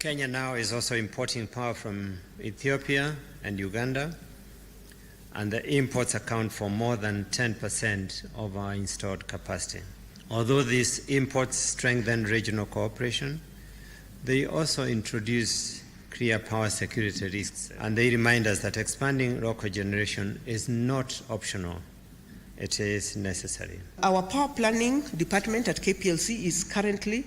Kenya now is also importing power from Ethiopia and Uganda, and the imports account for more than 10% of our installed capacity. Although these imports strengthen regional cooperation, they also introduce clear power security risks, and they remind us that expanding local generation is not optional. It is necessary. Our power planning department at KPLC is currently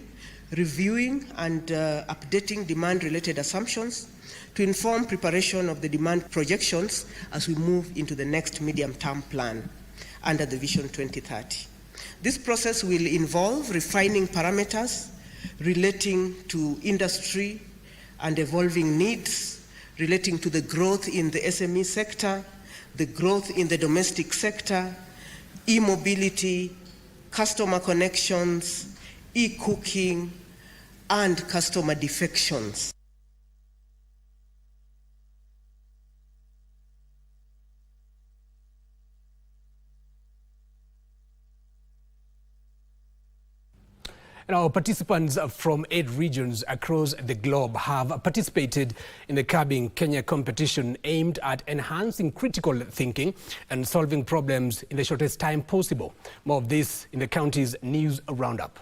reviewing and updating demand-related assumptions to inform preparation of the demand projections as we move into the next medium-term plan under the Vision 2030. This process will involve refining parameters relating to industry and evolving needs, relating to the growth in the SME sector, the growth in the domestic sector, e-mobility, customer connections, e-cooking, and customer defections. Now, participants from 8 regions across the globe have participated in the Cabin Kenya competition aimed at enhancing critical thinking and solving problems in the shortest time possible. More of this in the county's news roundup.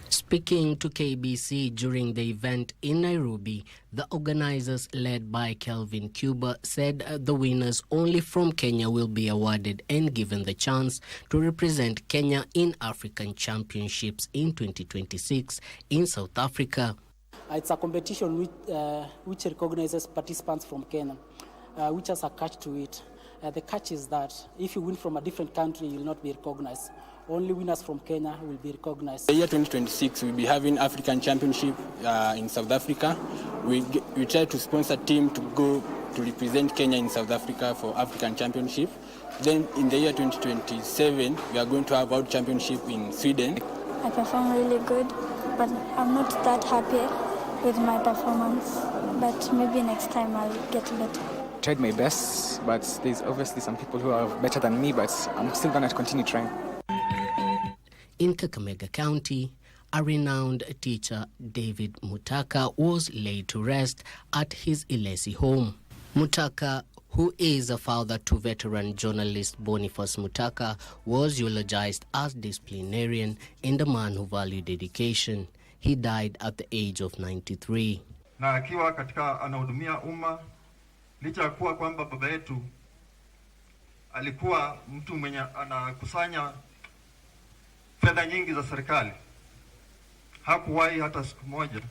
Speaking to KBC during the event in Nairobi, the organizers, led by Kelvin Cuba, said the winners only from Kenya will be awarded and given the chance to represent Kenya in African Championships in 2026 in South Africa. It's a competition which recognizes participants from Kenya, which has a catch to it. The catch is that if you win from a different country, you will not be recognized. Only winners from Kenya will be recognized. The year 2026, we'll be having African Championship in South Africa. We try to sponsor a team to go to represent Kenya in South Africa for African Championship. Then in the year 2027, we are going to have World Championship in Sweden. I perform really good, but I'm not that happy with my performance. But maybe next time I'll get better. Tried my best, but there's obviously some people who are better than me, but I'm still going to continue trying. In Kakamega County, a renowned teacher, David Mutaka, was laid to rest at his Ilesi home. Mutaka, who is a father to veteran journalist Boniface Mutaka, was eulogized as disciplinarian and a man who valued dedication. He died at the age of 93. Na akiwa katika anahudumia umma, licha ya kuwa kwamba baba yetu alikuwa mtu mwenye anakusanya fedha nyingi za serikali, hakuwahi hata siku moja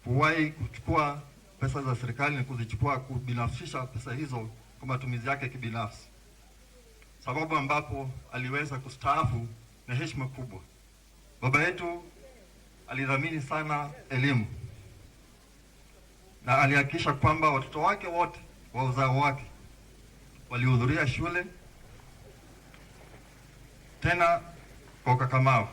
kuwahi kuchukua pesa za serikali na kuzichukua kubinafsisha pesa hizo kwa matumizi yake kibinafsi. Sababu ambapo aliweza kustaafu na heshima kubwa. Baba yetu alidhamini sana elimu na alihakikisha kwamba watoto wake wote wa uzao wake walihudhuria shule tena kwa ukakamavu.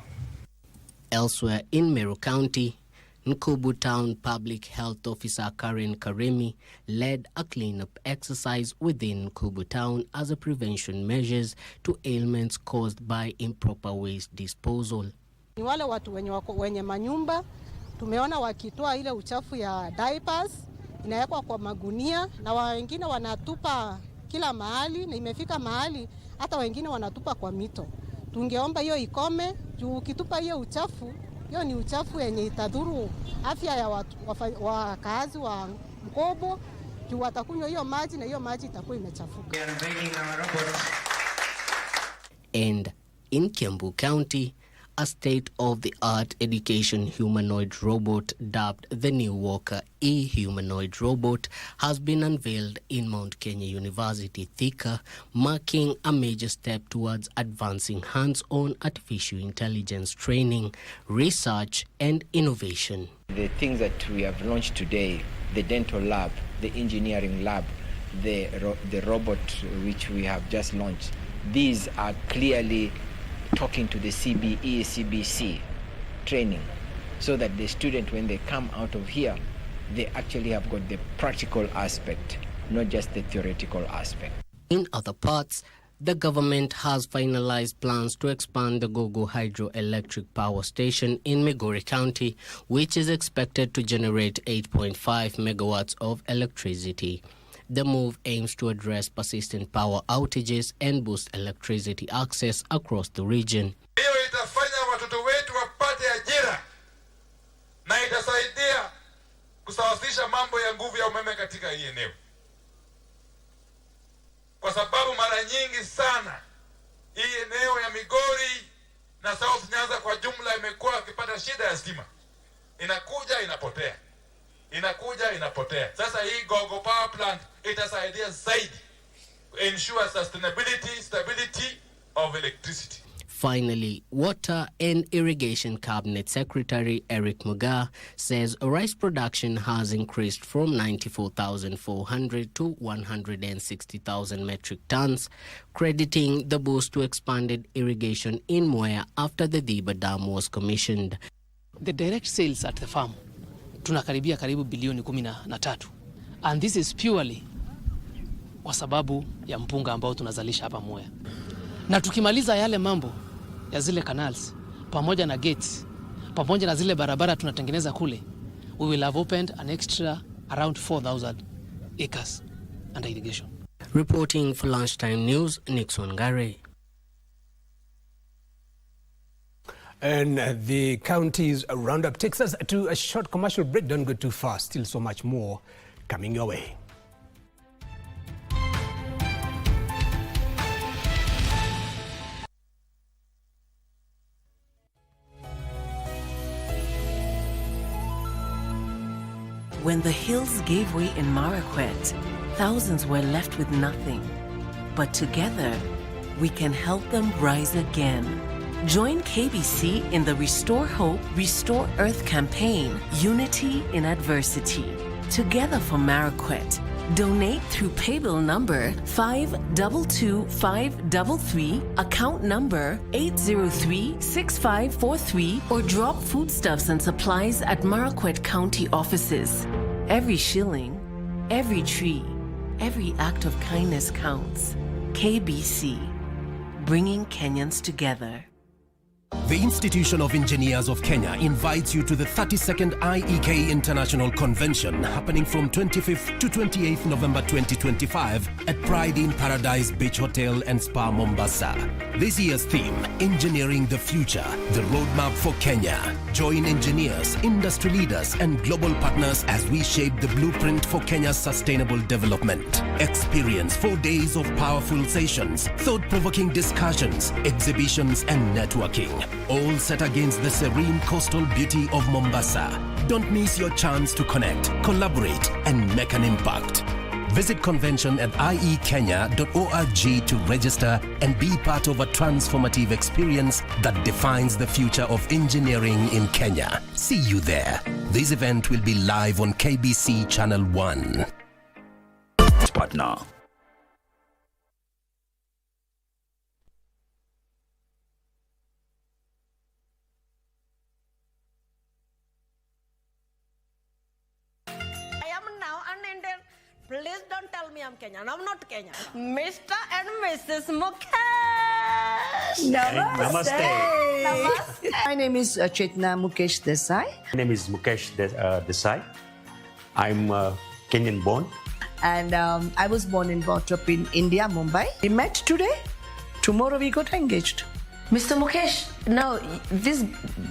Elsewhere in Meru County, Nkubu Town Public Health Officer Karen Karemi led a cleanup exercise within Nkubu Town as a prevention measures to ailments caused by improper waste disposal. Ni wale watu wenye manyumba tumeona wakitoa ile uchafu ya diapers inawekwa kwa magunia na wengine wanatupa kila mahali, na imefika mahali hata wengine wanatupa kwa mito. Tungeomba hiyo ikome, juu ukitupa hiyo uchafu, hiyo ni uchafu yenye itadhuru afya ya wakaazi wa Mkobo, juu watakunywa hiyo maji na hiyo maji itakuwa imechafuka. And in Kiambu County, a state-of-the-art education humanoid robot dubbed the New Walker E-humanoid robot has been unveiled in Mount Kenya University, Thika, marking a major step towards advancing hands-on artificial intelligence training, research and innovation. The things that we have launched today, the dental lab, the engineering lab, the robot which we have just launched, these are clearly talking to the CBE, CBC training, so that the student, when they come out of here, they actually have got the practical aspect, not just the theoretical aspect. In other parts, The government has finalized plans to expand the Gogo hydroelectric power station in Migori County, which is expected to generate 8.5 megawatts of electricity. The move aims to address persistent power outages and boost electricity access across the region. Hiyo itafanya watoto wetu wapate ajira na itasaidia kusawazisha mambo ya nguvu ya umeme katika hii eneo. Kwa sababu mara nyingi sana hii eneo ya Migori na South Nyanza kwa jumla imekuwa ikipata shida ya stima. Inakuja inapotea. Inakuja inapotea. Sasa hii Gogo power plant itasaidia zaidi ensure stability of electricity. Finally, Water and Irrigation Cabinet Secretary Eric Muga says rice production has increased from 94,400 to 160,000 metric tons, crediting the boost to expanded irrigation in Mwea after the Diba Dam was commissioned. The direct sales at the farm tunakaribia karibu bilioni 13, and this is purely kwa sababu ya mpunga ambao tunazalisha hapa Mwea. Na tukimaliza yale mambo ya zile canals pamoja na gates pamoja na zile barabara tunatengeneza kule, we will have opened an extra around 4,000 acres under irrigation. Reporting for Lunchtime News, Nixon Gare. And the county's roundup takes us to a short commercial break. Don't go too far. Still so much more coming your way. When the hills gave way in Marakwet, thousands were left with nothing. But together, we can help them rise again. Join KBC in the Restore Hope, Restore Earth campaign, Unity in Adversity. Together for Marakwet. Donate through paybill number 522533, account number 8036543, or drop foodstuffs and supplies at Marakwet County offices. Every shilling, every tree, every act of kindness counts. KBC, bringing Kenyans together. The Institution of Engineers of Kenya invites you to the 32nd IEK International Convention happening from 25th to 28th November 2025 at Pride in Paradise Beach Hotel and Spa Mombasa. This year's theme, Engineering the Future, the roadmap for Kenya. Join engineers, industry leaders and global partners as we shape the blueprint for Kenya's sustainable development. Experience 4 days of powerful sessions, thought-provoking discussions, exhibitions and networking. All set against the serene coastal beauty of Mombasa. Don't miss your chance to connect, collaborate, and make an impact. Visit convention at iekenya.org to register and be part of a transformative experience that defines the future of engineering in Kenya. See you there. This event will be live on KBC Channel 1. Partner. Please don't tell me I'm Kenyan. I'm not Kenyan. Mr. and Mrs. Mukesh. Namaste. Namaste. My name is Chetna Mukesh Desai. My name is Mukesh Desai. I'm Kenyan born. And I was born and brought up in India, Mumbai. We met today. Tomorrow we got engaged. Mr. Mukesh, now this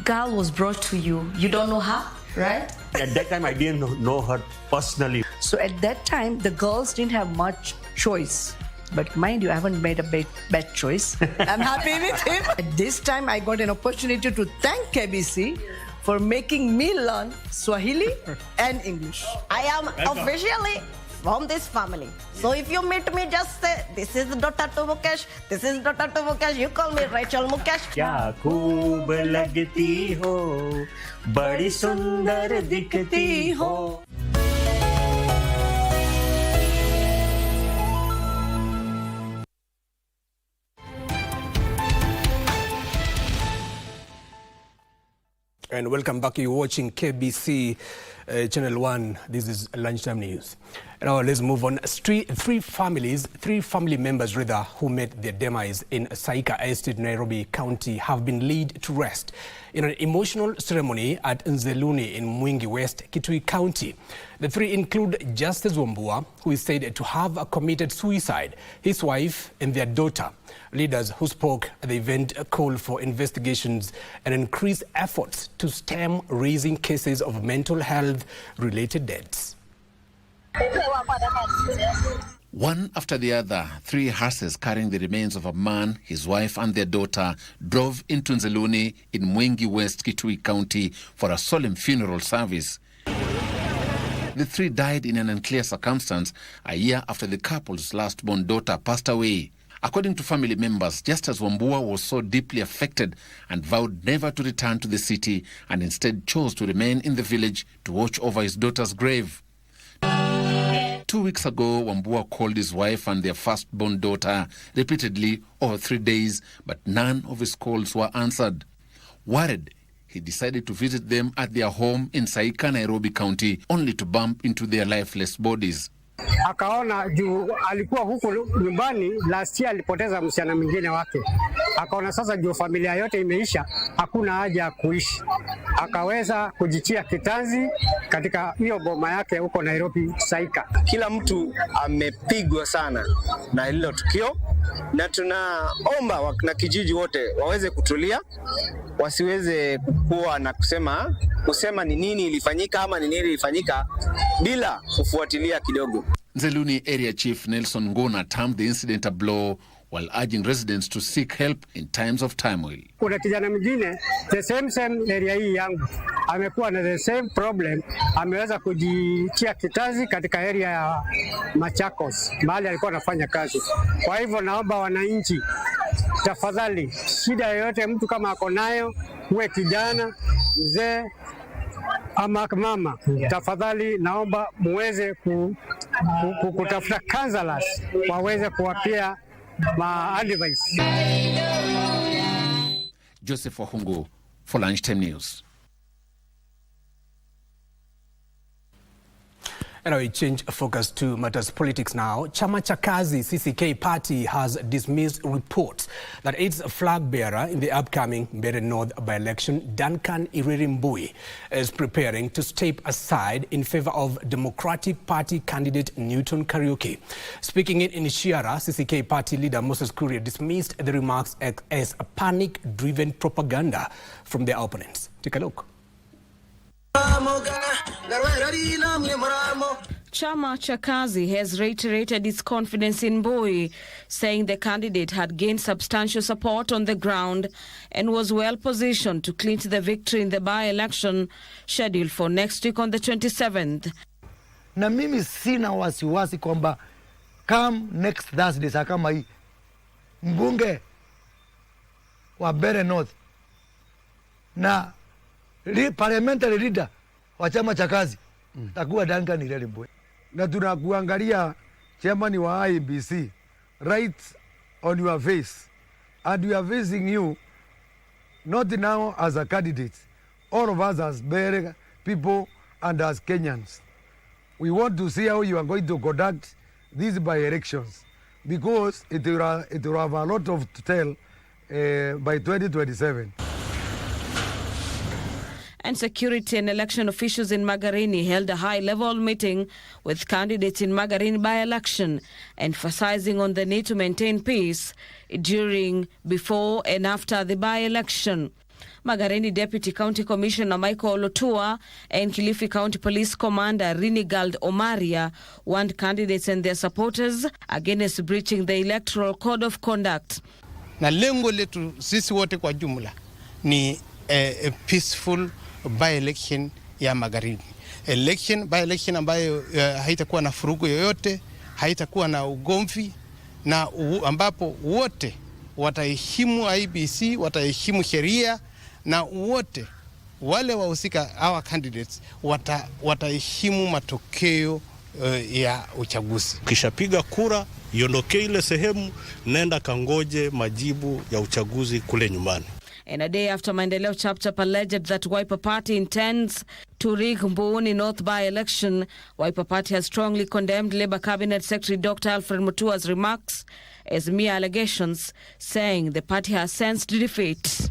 girl was brought to you. You don't know her, right? At that time, I didn't know her personally. So at that time, the girls didn't have much choice. But mind you, I haven't made a bad choice. I'm happy with him. At this time, I got an opportunity to thank KBC for making me learn Swahili and English. I am officially from this family. So if you meet me, just say, this is daughter to Mukesh, this is daughter to Mukesh. You call me Rachel Mukesh. Kya khoob lagti ho, badi sundar dikhti ho. And welcome back. You're watching KBC Channel 1, this is Lunchtime News. Now let's move on. Three family members rather, who met their demise in Saika Estate, Nairobi County, have been laid to rest in an emotional ceremony at Nzeluni in Mwingi West, Kitui County. The three include Justice Wambua, who is said to have committed suicide, his wife and their daughter. Leaders who spoke at the event called for investigations and increased efforts to stem raising cases of mental health-related deaths. One after the other, 3 hearses carrying the remains of a man, his wife and their daughter drove into Nzeluni in Mwingi West, Kitui County for a solemn funeral service. The 3 died in an unclear circumstance a year after the couple's last-born daughter passed away. According to family members, Justice Wambua was so deeply affected and vowed never to return to the city and instead chose to remain in the village to watch over his daughter's grave. 2 weeks ago, Wambua called his wife and their firstborn daughter repeatedly over 3 days, but none of his calls were answered. Worried, he decided to visit them at their home in Saika, Nairobi County, only to bump into their lifeless bodies. Akaona juu alikuwa huku nyumbani last year, alipoteza msichana mwingine wake. Akaona sasa juu familia yote imeisha, hakuna haja ya kuishi. Akaweza kujitia kitanzi katika hiyo boma yake huko Nairobi Saika. Kila mtu amepigwa sana na hilo tukio, na tunaomba na kijiji wote waweze kutulia, wasiweze kukua na kusema ni nini ilifanyika ama ni nini ilifanyika bila kufuatilia kidogo. Nzeluni Area Chief Nelson Ngona termed the incident a blow while urging residents to seek help in times of turmoil. Kuna kijana mwingine the same area hii yangu amekuwa na the same problem, ameweza kujitia kitazi katika area ya Machakos mahali alikuwa anafanya kazi. Kwa hivyo naomba wananchi, tafadhali, shida yoyote mtu kama ako nayo, uwe kijana, mzee ama mama, tafadhali naomba muweze kutafuta counselors waweze kuwapia advice. Joseph Wahungu for Lunchtime News. And we change focus to matters politics now. Chama cha Kazi CCK party has dismissed reports that its flag bearer in the upcoming Mbeere North by-election, Duncan Irerimbui, is preparing to step aside in favor of Democratic Party candidate Newton Kariuki. Speaking in Shiara, CCK party leader Moses Kuria dismissed the remarks as a panic-driven propaganda from their opponents. Take a look. Chama cha Kazi has reiterated its confidence in Mbui, saying the candidate had gained substantial support on the ground and was well positioned to clinch the victory in the by-election scheduled for next week on the 27th. Na mimi sina wasiwasi kwamba come next Thursday saa kama hii mbunge wa Mbeere North na parliamentary leader wa chama cha Kazi takuwa Duncan Irerimbui. Na tunakuangalia chairman wa IBC right on your face, and we are facing you not now as a candidate, all of us as Mbeere people and as Kenyans. We want to see how you are going to conduct these by-elections, because it will have a lot of to tell by 2027. And security and election officials in Magarini held a high-level meeting with candidates in Magarini by-election, emphasizing on the need to maintain peace during, before and after the by-election. Magarini Deputy County Commissioner Michael Olotua and Kilifi County Police Commander Rinigald Omaria warned candidates and their supporters against breaching the Electoral Code of Conduct. Na lengo letu sisi wote kwa jumla ni a peaceful by-election ya Magarini. By-election ambayo haitakuwa na furugu yoyote, haitakuwa na ugomvi, na ambapo wote wataheshimu IBC, wataheshimu sheria, na wote wale wahusika our candidates wataheshimu matokeo ya uchaguzi. Kishapiga kura, iondoke ile sehemu, nenda kangoje majibu ya uchaguzi kule nyumbani. And a day after Maendeleo Chapchap alleged that Wiper Party intends to rig Mbuni North by-election, Wiper Party has strongly condemned Labour Cabinet Secretary Dr. Alfred Mutua's remarks as mere allegations, saying the party has sensed defeat.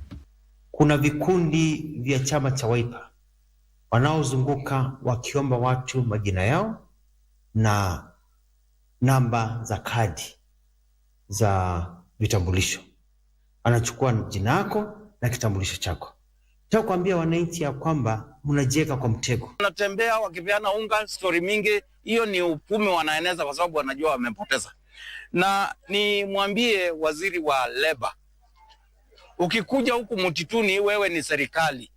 Kuna vikundi vya chama cha Wiper wanaozunguka wakiomba watu majina yao na namba za kadi za vitambulisho. Anachukua jina lako na kitambulisho chako. Nataka kuambia wananchi ya kwamba mnajiweka kwa mtego. Wanatembea wakipeana unga, story mingi, hiyo ni upume wanaeneza kwa sababu wanajua wamepoteza. Na ni mwambie waziri wa Labour, ukikuja huku mtituni wewe ni serikali.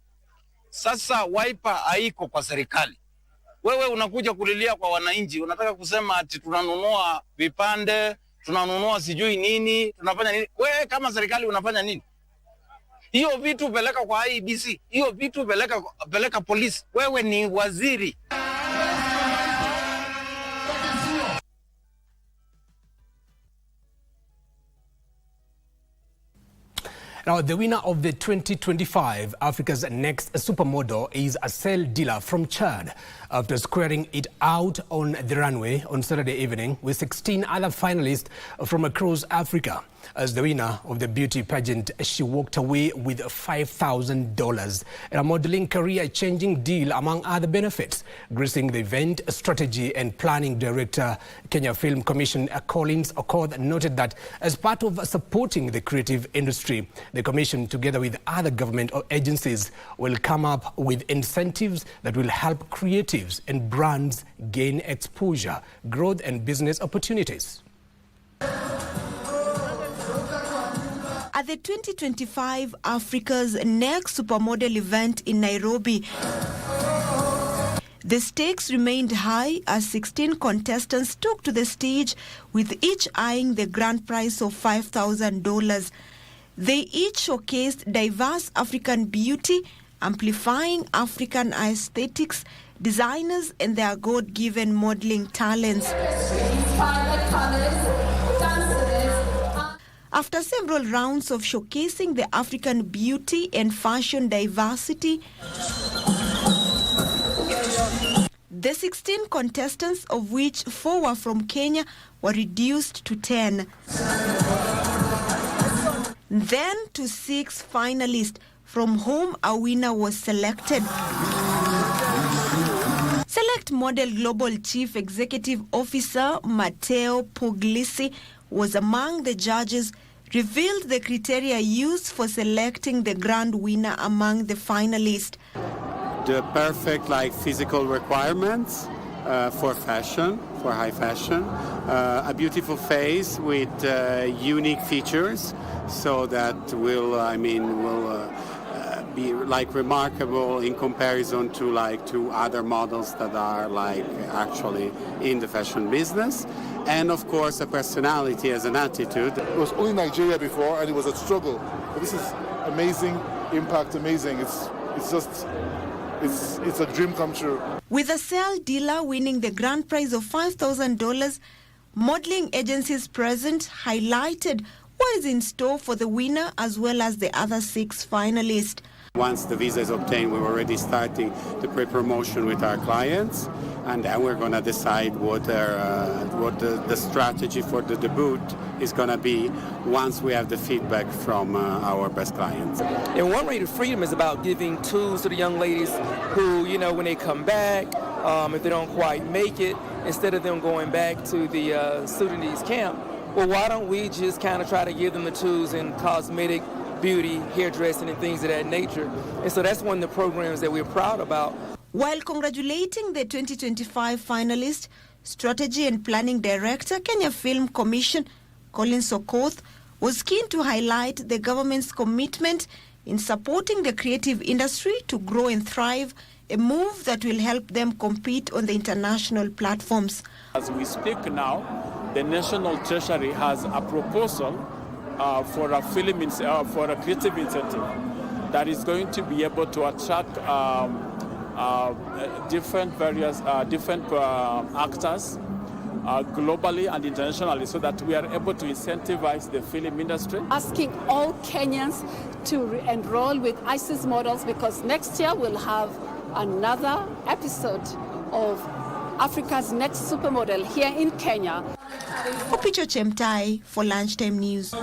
Sasa Wiper haiko kwa serikali. Wewe unakuja kulilia kwa wananchi, unataka kusema ati tunanunua vipande, tunanunua sijui nini, tunafanya nini? Wewe kama serikali unafanya nini? Hiyo vitu peleka kwa IEBC, hiyo vitu peleka polisi. Wewe ni waziri. Now, the winner of the 2025 Africa's Next Supermodel is a cell dealer from Chad after squaring it out on the runway on Saturday evening with 16 other finalists from across Africa. As the winner of the beauty pageant, she walked away with $5,000 and a modeling career-changing deal, among other benefits. Gracing the event, strategy and planning director, Kenya Film Commission Collins Okoth, noted that as part of supporting the creative industry, the Commission, together with other government agencies, will come up with incentives that will help creatives and brands gain exposure, growth and business opportunities. At the 2025 Africa's Next Supermodel event in Nairobi, the stakes remained high as 16 contestants took to the stage, with each eyeing the grand prize of $5,000. They each showcased diverse African beauty, amplifying African aesthetics, designers and their God-given modeling talents. After several rounds of showcasing the African beauty and fashion diversity, the 16 contestants, of which 4 were from Kenya, were reduced to 10. Then to 6 finalists, from whom a winner was selected. Select Model Global Chief Executive Officer Matteo Puglisi was among the judges, revealed the criteria used for selecting the grand winner among the finalists. The perfect physical requirements for fashion, for high fashion, a beautiful face with unique features, so that will be remarkable in comparison to other models that are actually in the fashion business. And of course a personality as an attitude. It was only Nigeria before and it was a struggle. But this is amazing, impact amazing. It's a dream come true. With a cell dealer winning the grand prize of $5,000, modeling agencies present highlighted what is in store for the winner as well as the other 6 finalists. Once the visa is obtained, we're already starting the pre-promotion with our clients, and then we're going to decide what the strategy for the debut is going to be once we have the feedback from our best clients. And One Rate of Freedom is about giving tools to the young ladies who, when they come back, if they don't quite make it, instead of them going back to the Sudanese camp, well, why don't we just kind of try to give them the tools in cosmetic, beauty, hairdressing, and things of that nature. And so that's one of the programs that we're proud about. While congratulating the 2025 finalist, Strategy and Planning Director, Kenya Film Commission, Collins Okoth, was keen to highlight the government's commitment in supporting the creative industry to grow and thrive, a move that will help them compete on the international platforms. As we speak now, the National Treasury has a proposal for a creative incentive that is going to be able to attract different actors globally and internationally so that we are able to incentivize the film industry. Asking all Kenyans to enroll with ISIS models because next year we'll have another episode of Africa's Next Supermodel here in Kenya. Opicho Chemtai for Lunchtime News.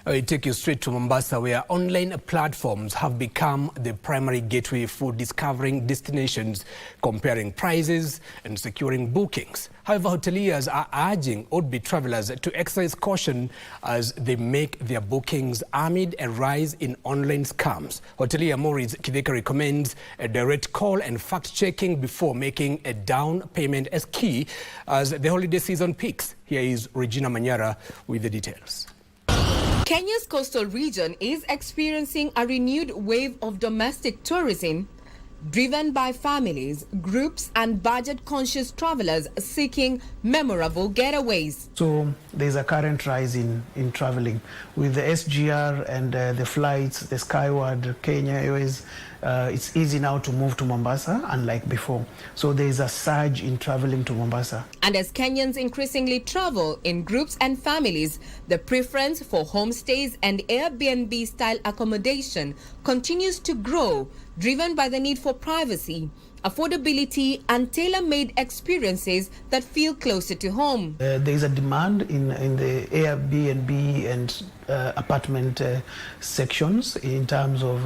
I take you straight to Mombasa, where online platforms have become the primary gateway for discovering destinations, comparing prices, and securing bookings. However, hoteliers are urging would-be travelers to exercise caution as they make their bookings amid a rise in online scams. Hotelier Maurice Kideka recommends a direct call and fact-checking before making a down payment as key as the holiday season peaks. Here is Regina Manyara with the details. Kenya's coastal region is experiencing a renewed wave of domestic tourism driven by families, groups and budget-conscious travelers seeking memorable getaways. So there's a current rise in traveling with the SGR and the flights, the Skyward, Kenya Airways. It's easy now to move to Mombasa, unlike before. So there's a surge in traveling to Mombasa. And as Kenyans increasingly travel in groups and families, the preference for homestays and Airbnb-style accommodation continues to grow, driven by the need for privacy, affordability and tailor-made experiences that feel closer to home. There is a demand in the Airbnb and apartment sections in terms of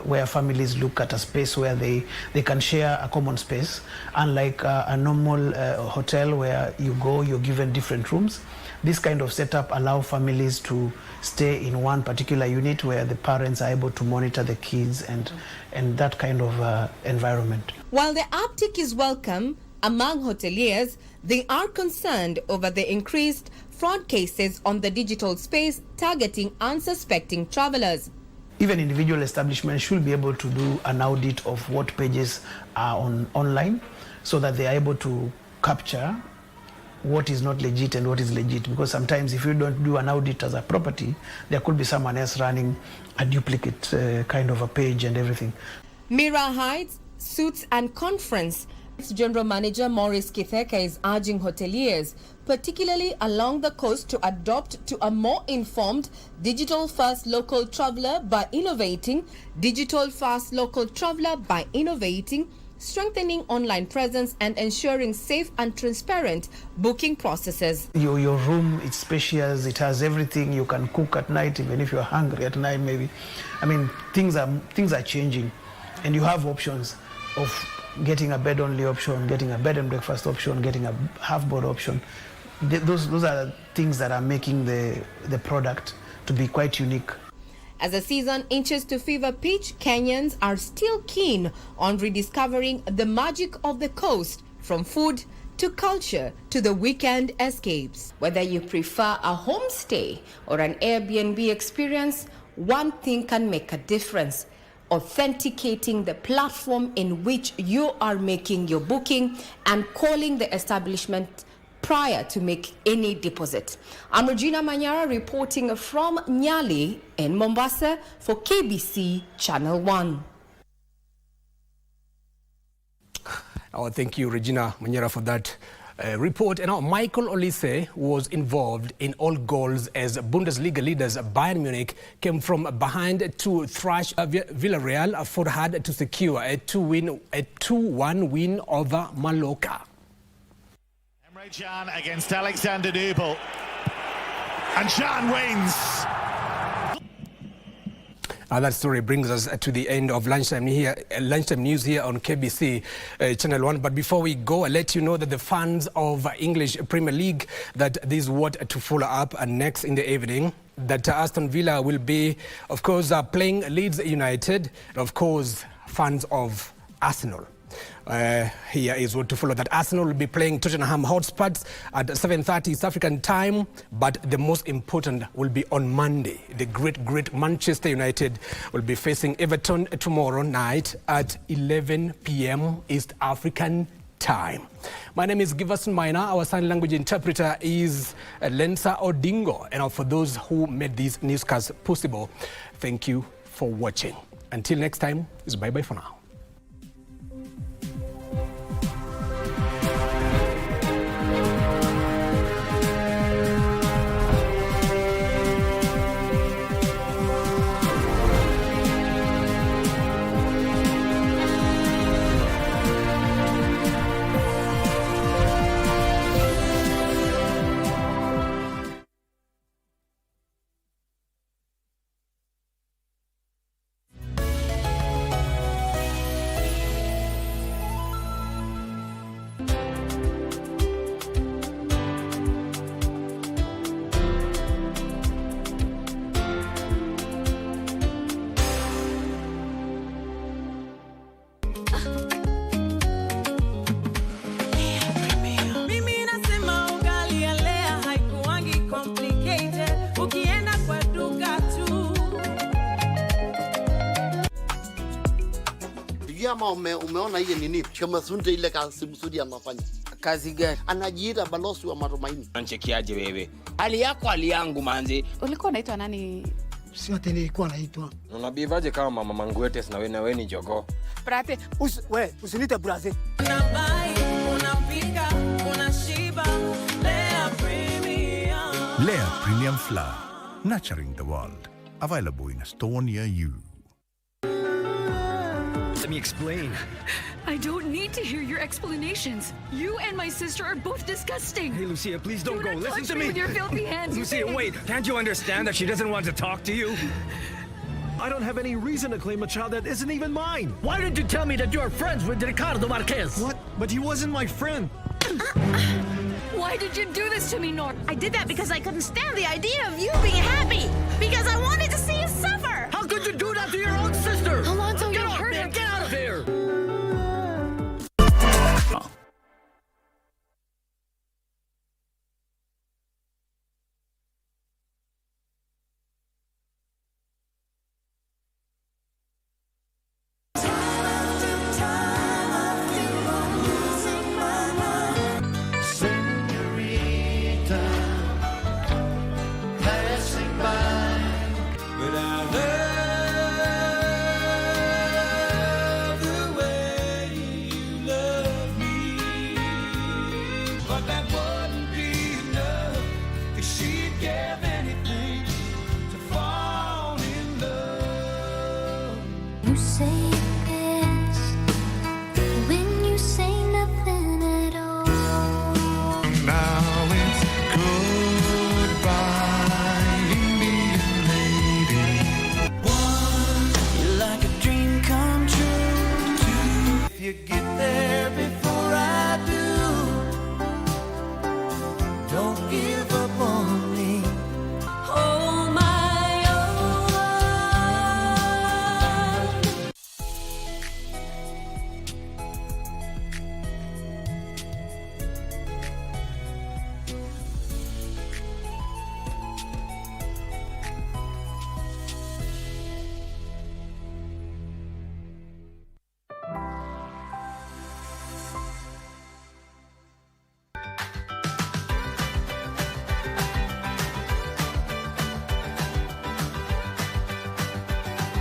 where families look at a space where they can share a common space, unlike a normal hotel where you go, you're given different rooms. This kind of setup allows families to stay in one particular unit where the parents are able to monitor the kids and that kind of environment. While the uptick is welcome among hoteliers, they are concerned over the increased fraud cases on the digital space targeting unsuspecting travelers. Even individual establishments should be able to do an audit of what pages are online so that they are able to capture what is not legit and what is legit, because sometimes if you don't do an audit as a property, there could be someone else running a duplicate kind of a page and everything. Mira Heights, Suits and Conference General Manager Maurice Kideka is urging hoteliers, particularly along the coast, to adopt to a more informed digital-first local traveler by innovating, strengthening online presence and ensuring safe and transparent booking processes. Your room, it's spacious, it has everything. You can cook at night, even if you're hungry at night maybe. I mean, things are changing, and you have options of getting a bed-only option, getting a bed and breakfast option, getting a half-board option. Those are things that are making the product to be quite unique. As the season inches to fever pitch, Kenyans are still keen on rediscovering the magic of the coast, from food to culture to the weekend escapes. Whether you prefer a homestay or an Airbnb experience, one thing can make a difference: authenticating the platform in which you are making your booking and calling the establishment prior to make any deposit. I'm Regina Manyara reporting from Nyali in Mombasa for KBC Channel 1. Oh, thank you, Regina Manyara, for that report. And now Michael Olise was involved in all goals as Bundesliga leaders Bayern Munich came from behind to thrash Villarreal for hard to secure a 2-1 win over Mallorca. Can against Alexander Nubel, and Can wins. That story brings us to the end of Lunchtime News here on KBC Channel 1. But before we go, I'll let you know that the fans of English Premier League, that this is what to follow up next in the evening. That Aston Villa will be, of course, playing Leeds United. And of course, fans of Arsenal. Here is what to follow. That Arsenal will be playing Tottenham Hotspur at 7:30 East African time, but the most important will be on Monday. The great Manchester United will be facing Everton tomorrow night at 11 p.m. East African time. My name is Giverson Maina. Our sign language interpreter is Lensa Odingo. And for those who made these newscasts possible, thank you for watching. Until next time, it's bye-bye for now. ama umeona hii nini? Chama sunde ile kazi msudi anafanya. Kazi gani? Anajiita balozi wa matumaini. Anchekiaje wewe? Hali yako hali yangu manzi. Ulikuwa unaitwa nani? Si ati nilikuwa naitwa. Unabivaje kama mama Manguetes na wewe ni jogo? Brate, usinite brate. Unapika, unashiba, Lea Premium. Lea Premium Flour, nurturing the world. Available in a store near you. Let me explain. I don't need to hear your explanations. You and my sister are both disgusting. Hey, Lucia, please don't go. Listen to me. With your filthy hands. Lucia, wait. Can't you understand that she doesn't want to talk to you? I don't have any reason to claim a child that isn't even mine. Why didn't you tell me that you're friends with Ricardo Marquez? What? But he wasn't my friend. Why did you do this to me, Nor? I did that because I couldn't stand the idea of you being happy. Because I wanted to see you suffer. How could you do that to your own sister? Alonso, you hurt her. Get out of here. Say